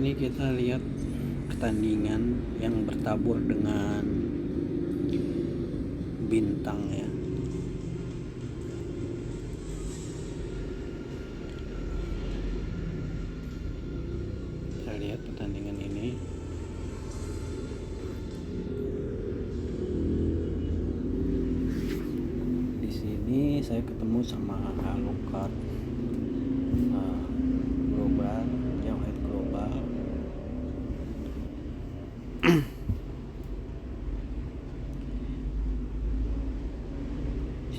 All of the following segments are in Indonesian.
ini kita lihat pertandingan yang bertabur dengan bintang ya. Kita lihat pertandingan ini. Di sini saya ketemu sama Alucard Global, Jauhead Global.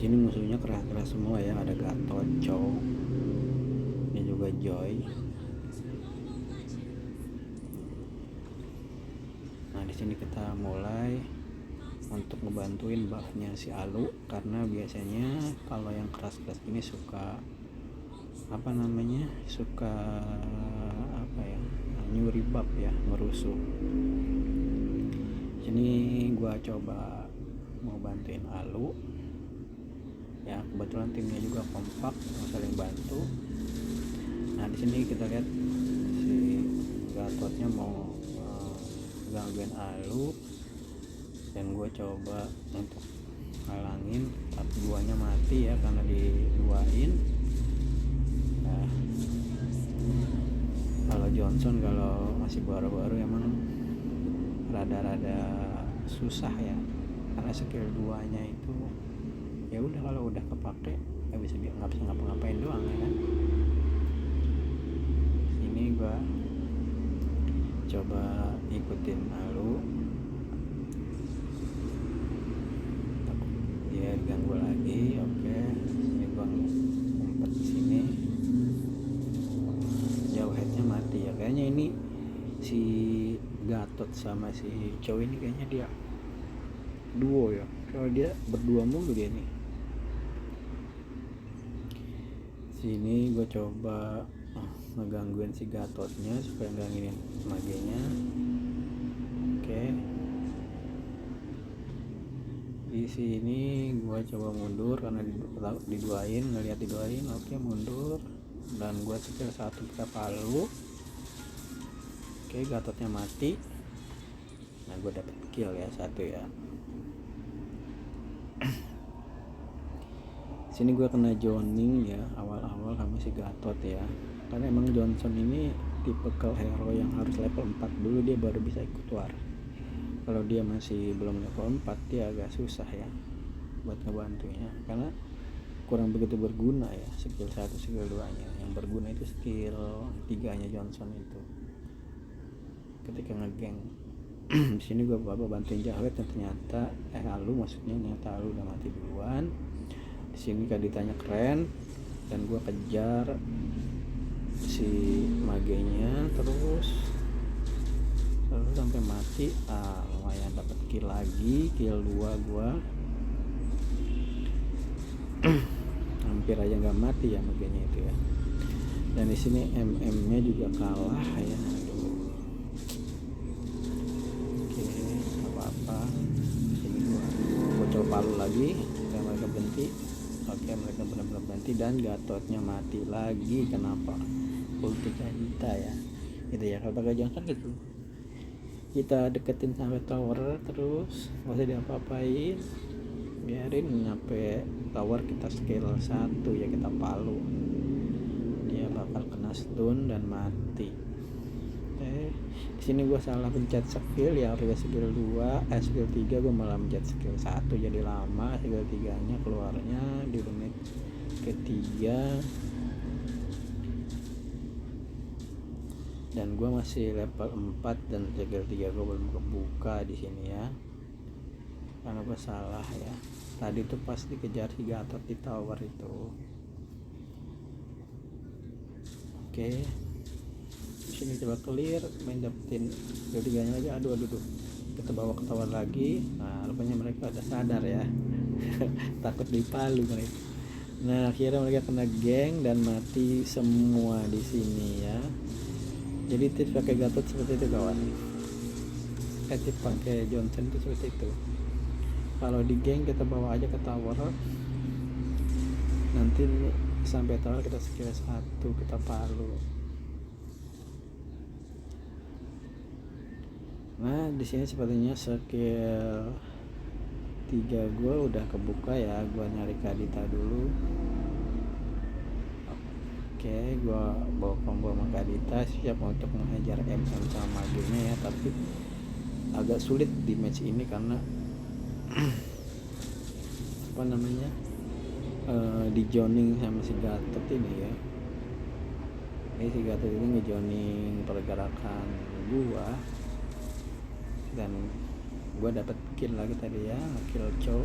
Sini musuhnya keras-keras semua ya, ada Gatot, Chow, dan juga Joy. Nah, di sini kita mulai untuk ngebantuin buffnya si Alu, karena biasanya kalau yang keras-keras ini suka nyuri buff ya, ngerusuh. Sini gua coba mau bantuin Alu ya, kebetulan timnya juga kompak, saling bantu. Nah, di sini kita lihat si Gatotnya mau gangguin Alu, dan gue coba untuk halangin, tapi duanya mati ya karena diduain. Nah, kalau Johnson kalau masih baru-baru emang rada-rada susah ya, karena skill 2-nya itu ya udah, kalau udah kepake nggak bisa ngapa-ngapain doang ya kan. Ini gua coba ikutin Alu, dia diganggu lagi. Oke, ini gua ngumpet di sini. Jauheadnya mati ya, kayaknya ini si Gatot sama si Chow ini kayaknya dia duo ya, kalau dia berdua mulu dia nih. Sini gue coba ngegangguin si Gatotnya supaya gangguin magenya. Oke, di sini gue coba mundur karena diduain, ngeliat diduain. Oke, mundur, dan gue skill 1 kita palu. Oke, Gatotnya mati. Nah, gue dapet kill ya, 1 ya. Sini gue kena joning ya awal-awal sama si Gatot ya, karena emang Johnson ini tipe hero yang harus level 4 dulu dia baru bisa ikut war. Kalau dia masih belum level 4 dia agak susah ya buat ngebantunya, karena kurang begitu berguna ya skill 1 skill 2 nya. Yang berguna itu skill 3 nya Johnson itu ketika ngegeng. Di sini gue bantuin Jauhead, dan ternyata Alu udah mati duluan. Di sini kaditanya keren, dan gue kejar si magenya terus sampai mati. Lumayan dapat kill lagi, kill 2 gue. Hampir aja nggak mati ya magenya itu ya. Dan di sini MM-nya juga kalah ya. Oke, apa-apa. Sini gue coba palu lagi, supaya mereka berhenti. Oke, mereka benar-benar berhenti, dan Gatotnya mati lagi. Kenapa? Ulti kita ya, gitu ya. Kalau pakai Johnson gitu, kita deketin sampai tower terus, nggak usah diapa-apain, biarin nyampe tower kita skill 1 ya, kita palu, dia bakal kena stun dan mati. Di sini gue salah pencet skill ya, harusnya skill 2 skill 3 gue malah pencet skill 1, jadi lama skill 3 nya keluarnya di menit ketiga. Dan gue masih level 4 dan skill 3 gue belum kebuka di sini ya, karena gue salah ya. Tadi tuh pas dikejar si Gatot di tower itu. Oke, di sini coba clear, main dapetin skill 3 nya lagi. Aduh, kita bawa ke tower lagi. Nah, rupanya mereka udah sadar ya. Takut dipalu mereka. Nah, akhirnya mereka kena geng dan mati semua di sini ya. Jadi tips pakai Gatot seperti itu kawan. Tips pakai Johnson itu seperti itu. Kalau di geng kita bawa aja ke tower, nanti sampai tower kita skill 1 kita palu. Nah di sini sepertinya skill 3 gue udah kebuka ya. Gue nyari Kadita dulu. Oke, gue bawa combo sama Kadita, siap untuk menghajar MM sama magenya ya. Tapi agak sulit di match ini karena apa namanya, di joining sama si Gatot ini ya. Ini si Gatot ini ngejoining pergerakan gua dan gua dapat kill lagi tadi ya, kill Chow.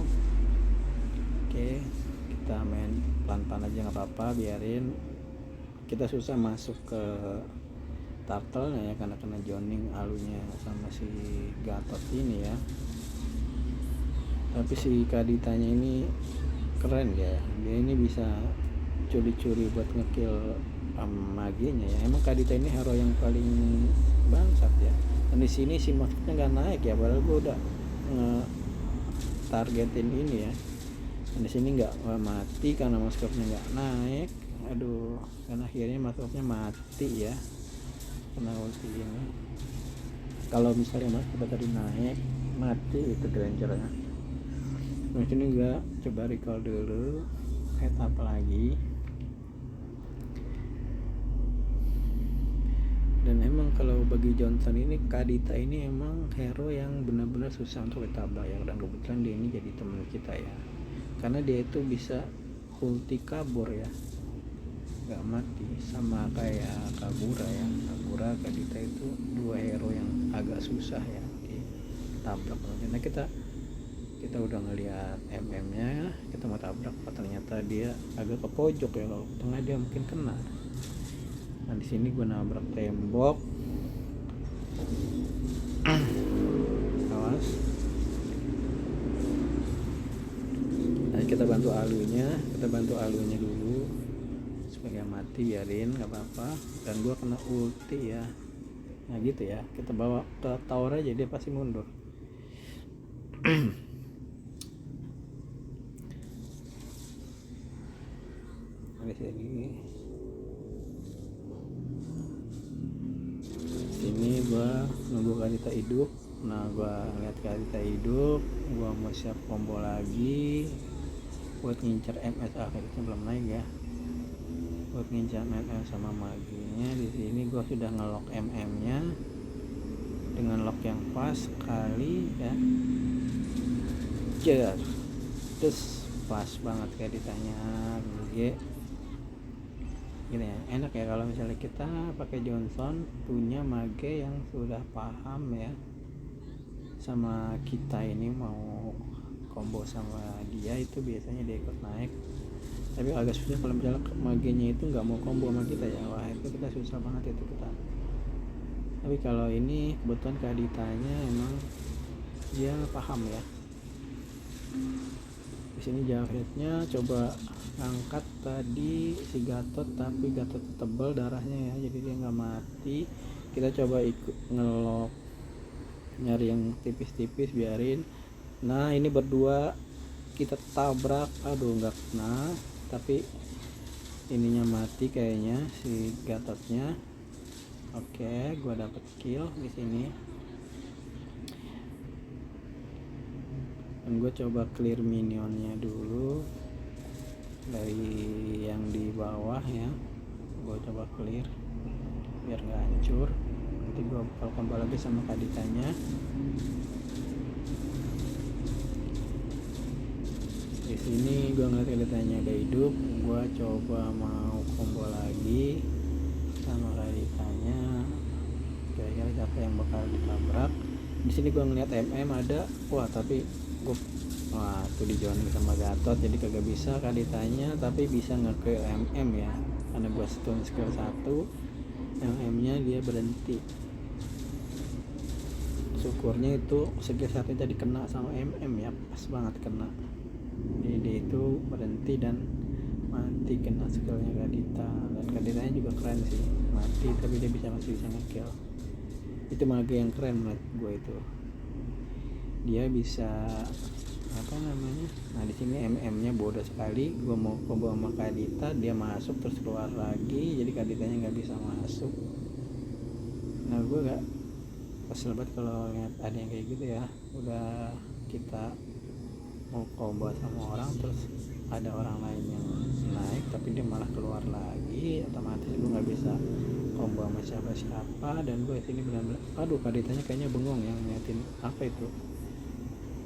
Oke, kita main pelan-pelan aja nggak apa-apa, biarin kita susah masuk ke turtle ya karena kena joining alunya sama si Gatot ini ya. Tapi si Kaditanya ini keren dia ini bisa curi-curi buat ngekill maginya ya. Emang Kadita ini hero yang paling bangsat ya. Dan di sini si Moskopnya nggak naik ya, padahal gue udah targetin ini ya. Dan di sini nggak mati karena Moskopnya nggak naik. Aduh, dan akhirnya Moskopnya mati ya kena ulti ini. Kalau misalnya Moskop tadi naik mati itu Grangernya. Nah sini gue coba recall dulu, head up lagi. Dan emang kalau bagi Johnson ini, Kadita ini emang hero yang benar-benar susah untuk ditabrak ya. Dan kebetulan dia ini jadi teman kita ya, karena dia itu bisa ulti kabur ya, nggak mati. Sama kayak Kagura ya, Kagura, Kadita itu dua hero yang agak susah ya ditabrak. Karena kita udah ngelihat MM-nya, kita mau tabrak, ternyata dia agak ke pojok ya. Kalau tengah dia mungkin kena. Nah di sini gue nabrak tembok. Awas. Nah kita bantu alunya dulu supaya mati, biarin nggak apa-apa. Dan gue kena ulti ya. Nah gitu ya, kita bawa ke tower aja, dia pasti mundur. Di sini gua nunggu Kadita hidup. Nah gua ngeliat Kadita hidup, gua mau siap combo lagi buat ngincar MS. Akhirnya belum naik ya, buat ngincar MS sama maginya. Di sini gua sudah ngelock MM-nya dengan lock yang pas sekali ya. Terus pas banget Kaditanya GG. Gini ya, enak ya kalau misalnya kita pakai Johnson punya mage yang sudah paham ya sama kita ini mau combo sama dia, itu biasanya dia ikut naik. Tapi agak susah kalau misalnya magenya itu nggak mau combo sama kita ya, wah itu kita susah banget itu kita. Tapi kalau ini kebetulan Kaditanya emang dia paham ya. Di sini Javhetnya coba angkat tadi si Gatot, tapi Gatot tebal darahnya ya, jadi dia nggak mati. Kita coba ikut ngelok, nyari yang tipis-tipis, biarin. Nah ini berdua kita tabrak, aduh nggak kena, tapi ininya mati kayaknya si Gatotnya. Oke, gua dapet kill di sini. Dan gue coba clear minionnya dulu dari yang di bawah ya, gue coba clear biar nggak hancur. Nanti gue bakal combo lagi sama Kaditanya. Di sini gue ngeliat Kaditanya udah hidup, gue coba mau combo lagi sama Kaditanya. Kira-kira siapa yang bakal ditabrak? Di sini gue ngeliat MM ada, wah tapi wah tuh di joining sama Gatot, jadi kagak bisa Kaditanya, tapi bisa nge-kill MM ya, karena gua stun skill 1, MM-nya dia berhenti. Syukurnya itu skill 1 tadi kena sama MM ya, pas banget kena. Jadi dia itu berhenti dan mati kena skillnya Kadita. Dan Kaditanya juga keren sih, mati tapi dia masih bisa nge-kill. Itu mage yang keren menurut gue itu. Dia bisa apa namanya, nah di sini MM-nya bodoh sekali. Gue mau combo sama Kadita, dia masuk terus keluar lagi, jadi Kaditanya nggak bisa masuk. Nah gue kesel banget kalau lihat ada yang kayak gitu ya. Udah kita mau combo sama orang terus ada orang lain yang naik tapi dia malah keluar lagi, otomatis gue nggak bisa combo sama siapa-siapa. Dan gue sini benar-benar aduh, kaditanya kayaknya bengong yang ngeliatin apa itu,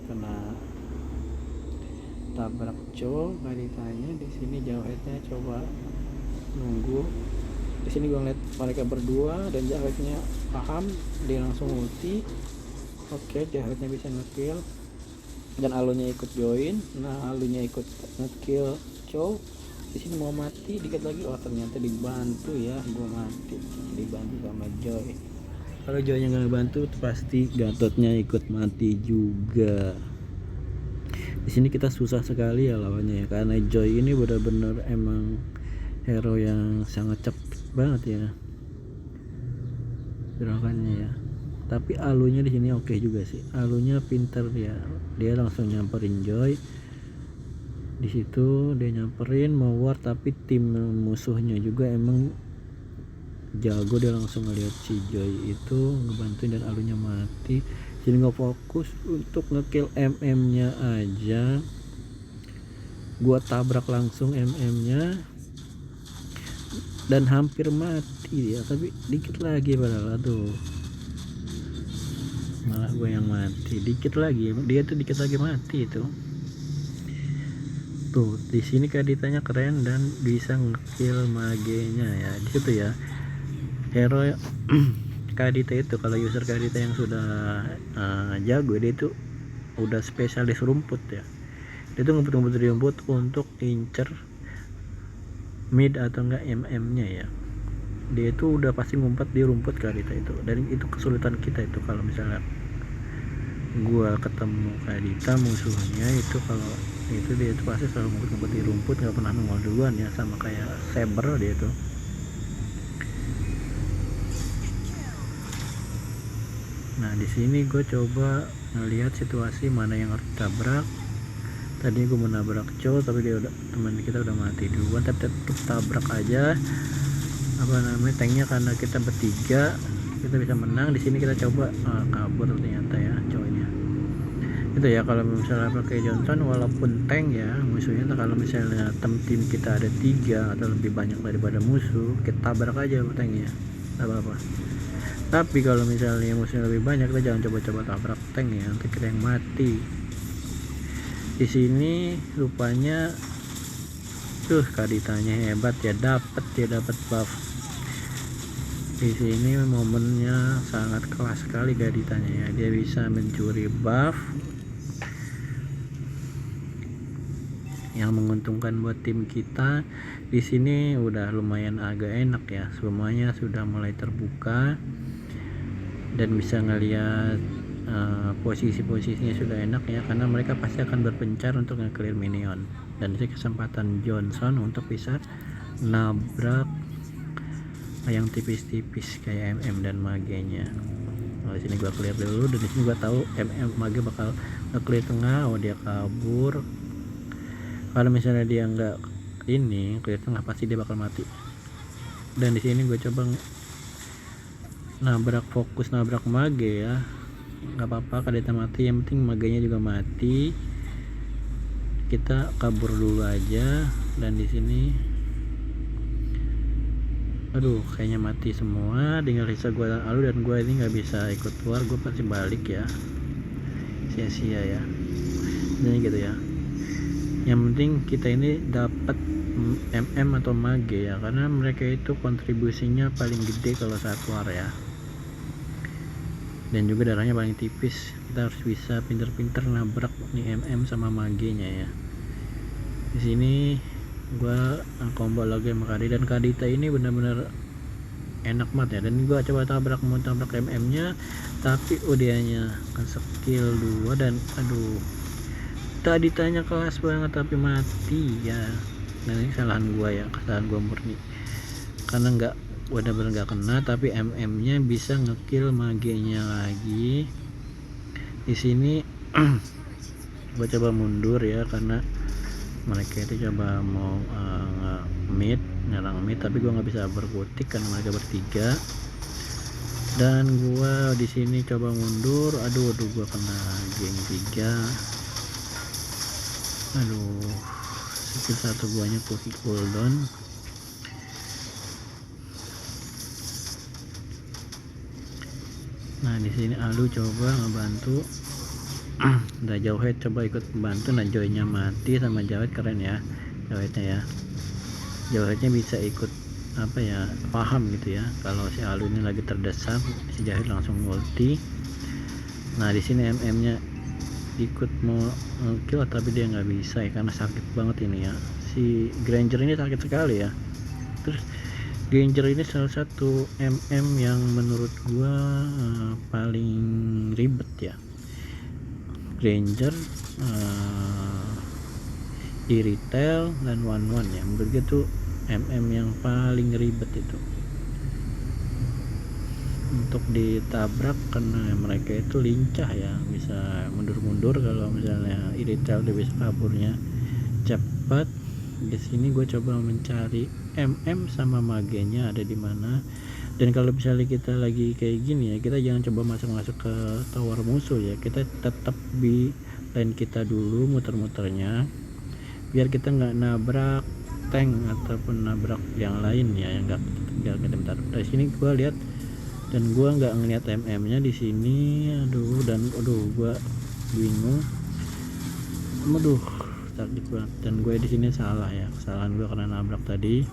kena tabrak co kaditanya. Di sini jawabnya coba nunggu. Di sini gue ngeliat mereka berdua dan Jahwetnya paham, dia langsung ulti. Oke, Jahwetnya bisa ngekill dan Alunya ikut join. Nah, Alunya ikut ngekill Chow. Di sini mau mati dikit lagi, oh ternyata dibantu ya, gue mati dibantu sama Joy. Kalau Joynya nggak bantu pasti Gatotnya ikut mati juga. Di sini kita susah sekali ya lawannya ya, karena Joy ini benar-benar emang hero yang sangat cepet banget ya gerakannya ya. Tapi Alunya di sini oke juga sih, Alunya pinter dia langsung nyamperin Joy. Di situ dia nyamperin mau war, tapi tim musuhnya juga emang jago, dia langsung ngeliat si Joy itu ngebantuin dan Alunya mati. Jadi nggak fokus untuk ngekill MM-nya aja, gua tabrak langsung MM-nya dan hampir mati ya, tapi dikit lagi padahal tuh malah gue yang mati. Dikit lagi dia tuh, dikit lagi mati itu tuh. Di sini kaditanya keren dan bisa ngekill magenya ya di situ ya. Hero Kadita itu kalau user Kadita yang sudah jago, dia itu udah spesialis rumput ya. Dia tuh ngumpet-ngumpet di rumput untuk incer mid atau enggak MM-nya ya. Dia itu udah pasti ngumpet di rumput Kadita itu, dan itu kesulitan kita itu kalau misalnya gua ketemu Kadita musuhnya itu, kalau itu dia itu pasti selalu ngumpet-ngumpet di rumput, nggak pernah nongol duluan ya, sama kayak Saber dia itu. Nah di sini gue coba ngelihat situasi mana yang harus tabrak. Tadi gue mau nabrak Chow tapi dia udah, teman kita udah mati duluan, tapi tetap tabrak aja apa namanya tanknya, karena kita bertiga kita bisa menang. Di sini kita coba kabur ternyata ya cowoknya itu ya. Kalau misalnya pakai Johnson walaupun tank ya musuhnya, kalau misalnya tim kita ada 3 atau lebih banyak daripada musuh, kita tabrak aja tanknya, nggak apa-apa. Tapi kalau misalnya musuhnya lebih banyak, kita jangan coba-coba tabrak tank ya, nanti kita yang mati. Di sini rupanya tuh Kaditanya hebat ya, dapat buff. Di sini momennya sangat kelas sekali Kaditanya ya, dia bisa mencuri buff yang menguntungkan buat tim kita. Di sini udah lumayan agak enak ya, semuanya sudah mulai terbuka dan bisa ngelihat posisi-posisinya sudah enak ya, karena mereka pasti akan berpencar untuk nge-clear minion. Dan ini kesempatan Johnson untuk bisa nabrak yang tipis-tipis kayak MM dan magenya. Nah, di sini gua clear dulu, dan di sini gua tahu MM mage bakal nge-clear tengah. Oh dia kabur. Kalau misalnya dia nggak ini clear tengah, pasti dia bakal mati. Dan di sini gue coba nabrak mage ya, nggak apa-apa Kadita mati, yang penting magenya juga mati. Kita kabur dulu aja. Dan di sini aduh kayaknya mati semua, tinggal sisa gua dan Alu, dan gua ini nggak bisa ikut keluar, gua pasti balik ya, sia-sia ya. Jadi gitu ya, yang penting kita ini dapat MM atau mage ya, karena mereka itu kontribusinya paling gede kalau saat war ya, dan juga darahnya paling tipis. Kita harus bisa pinter-pinter nabrak nih MM sama magenya ya. Di sini gua combo lagi sama Kadita, dan Kadita ini benar-benar enak banget ya. Dan gua coba tabrak MM nya, tapi udianya kan skill 2, dan aduh Kaditanya kelas banget tapi mati ya. Nah ini kesalahan gua ya, kesalahan gua murni, karena nggak benar-benar nggak kena, tapi MM nya bisa ngekill magenya lagi. Di sini gua coba mundur ya, karena mereka itu coba mau nyerang mid, tapi gua nggak bisa berkutik karena mereka bertiga. Dan gua di sini coba mundur, aduh gua kena geng 3. Aduh, skill 1 guanya cooldown. Nah di sini Alu coba ngebantu. Udah Jawhead coba ikut membantu. Nah Joynya mati sama Jawhead, keren ya Jawheadnya ya. Jawheadnya bisa ikut apa ya, paham gitu ya kalau si Alu ini lagi terdesak, si Jawhead langsung ulti. Nah di sini MM-nya ikut mau kill tapi dia nggak bisa ya karena sakit banget ini ya. Si Granger ini sakit sekali ya. Terus Granger ini salah satu MM yang menurut gua paling ribet ya. Granger, di retail dan one ya, menurut gue tuh MM yang paling ribet itu untuk ditabrak karena mereka itu lincah ya, bisa mundur-mundur. Kalau misalnya retail dia bisa kaburnya cepat. Di sini gue coba mencari MM sama magenya ada di mana. Dan kalau misalnya kita lagi kayak gini ya, kita jangan coba masuk ke tower musuh ya, kita tetap di lane kita dulu muter-muternya biar kita nggak nabrak tank ataupun nabrak yang lain ya, yang nggak bentar. Dari sini gua lihat dan gua nggak ngeliat MM-nya di sini. Aduh gua bingung. Aduh sakit banget. Dan gue di sini salah ya, kesalahan gua karena nabrak tadi.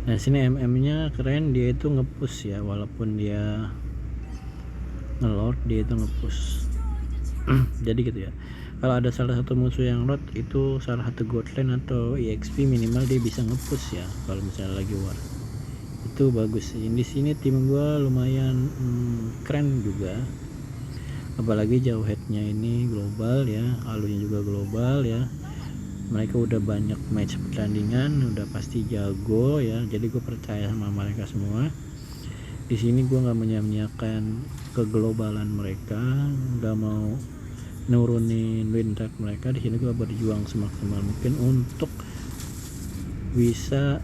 Nah sini MM-nya keren, dia itu ngepush ya, walaupun dia ngelord dia itu ngepush. Jadi gitu ya, kalau ada salah satu musuh yang lord itu salah satu gold lane atau EXP minimal dia bisa ngepush ya kalau misalnya lagi war. Itu bagus sih. Di sini tim gua lumayan keren juga, apalagi Jawheadnya ini global ya, Alunya juga global ya. Mereka udah banyak match pertandingan, udah pasti jago ya, jadi gue percaya sama mereka semua. Di sini gue nggak menyia-nyiakan keglobalan mereka, nggak mau nurunin win rate mereka. Di sini gue berjuang semaksimal mungkin untuk bisa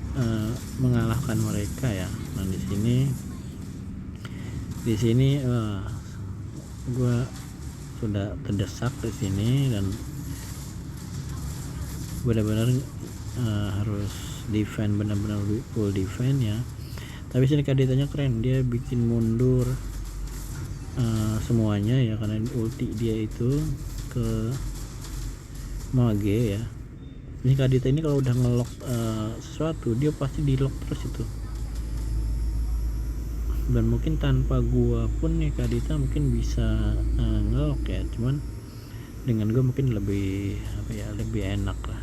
mengalahkan mereka ya. Nah di sini gue sudah terdesak di sini dan benar-benar harus defend, benar-benar full defend ya. Tapi sini kaditanya keren, dia bikin mundur semuanya ya, karena ulti dia itu ke mage ya. Ini kadita ini kalau udah ngelock sesuatu dia pasti di lock terus itu. Dan mungkin tanpa gua pun nih kadita mungkin bisa ngelock ya, cuman dengan gua mungkin lebih apa ya, lebih enak lah.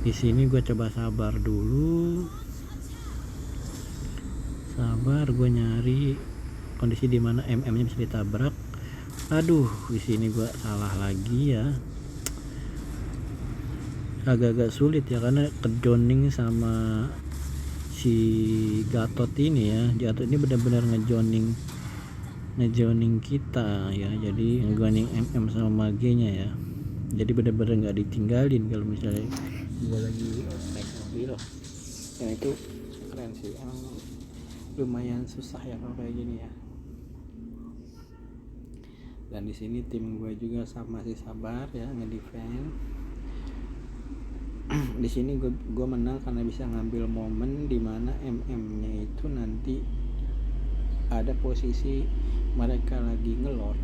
Di sini gue coba sabar dulu, gue nyari kondisi dimana MM-nya bisa ditabrak. Aduh, di sini gue salah lagi ya, agak-agak sulit ya karena kejoning sama si Gatot ini ya. Gatot ini benar-benar ngejoning kita ya, jadi ngejoning MM sama magenya ya, jadi benar-benar nggak ditinggalin kalau misalnya gue lagi naik mobil. Ya itu keren sih, emang lumayan susah ya kalau kayak gini ya. Dan di sini tim gue juga masih sabar ya ngedefend. Di sini gue menang karena bisa ngambil momen dimana MM-nya itu nanti ada posisi mereka lagi ngelor.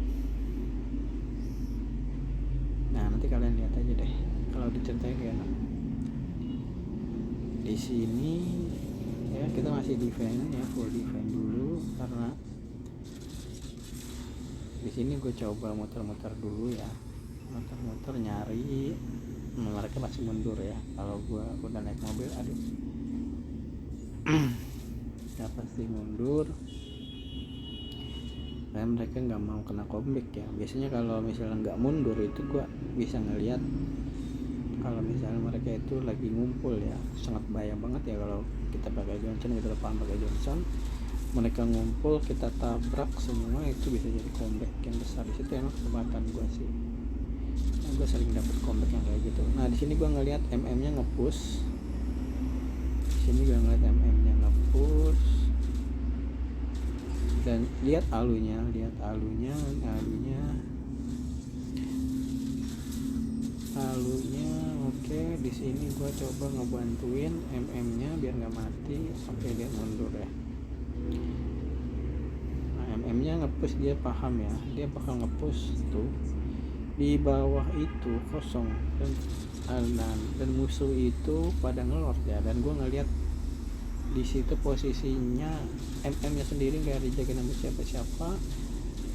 Nah nanti kalian lihat aja deh kalau diceritain kayak enak. Di sini ya kita masih defend ya, full defend dulu karena di sini gue coba muter-muter dulu ya, muter-muter nyari. Mereka masih mundur ya, kalau gue udah naik mobil aduh ya pasti mundur karena mereka nggak mau kena comeback ya. Biasanya kalau misalnya nggak mundur itu gue bisa ngelihat kalau misalnya mereka itu lagi ngumpul ya, sangat bahaya banget ya kalau kita pakai Johnson, kita depan pakai Johnson, mereka ngumpul kita tabrak semua, itu bisa jadi comeback yang besar. Di situ emang kesempatan gue sih, nah, gue sering dapet comeback yang kayak gitu. Nah di sini gue ngelihat MM-nya ngepush, di sini gue ngeliat MM-nya nge-push, dan lihat alunya oke. Di sini gue coba ngebantuin MM-nya biar nggak mati. Oke, dia mundur ya. Nah, MM-nya nge-push, dia paham ya, dia bakal nge-push tuh di bawah itu kosong, dan musuh itu pada ngelor ya. Dan gue ngeliat di situ posisinya MM-nya sendiri nggak dijagain sama siapa-siapa,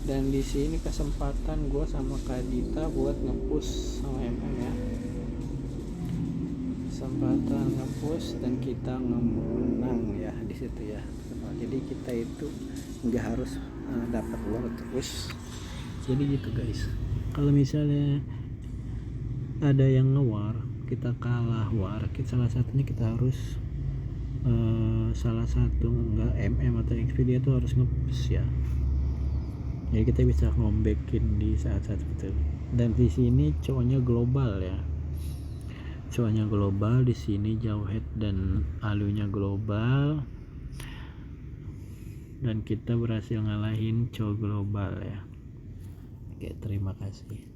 dan di sini kesempatan gue sama Kak Dita buat nge-push sama MM ya, kesempatan nge-push dan kita menang ya di situ ya. Jadi kita itu nggak harus dapat war terus. Jadi gitu guys, kalau misalnya ada yang nge-war, kita kalah war, salah satunya kita harus salah satu enggak MM atau Xperia itu harus nge-push ya. Jadi kita bisa ngombekin di saat-saat itu. Dan di sini cowoknya global ya. Cowoknya global di sini, Jauhead dan alunya global. Dan kita berhasil ngalahin cowok global ya. Oke, terima kasih.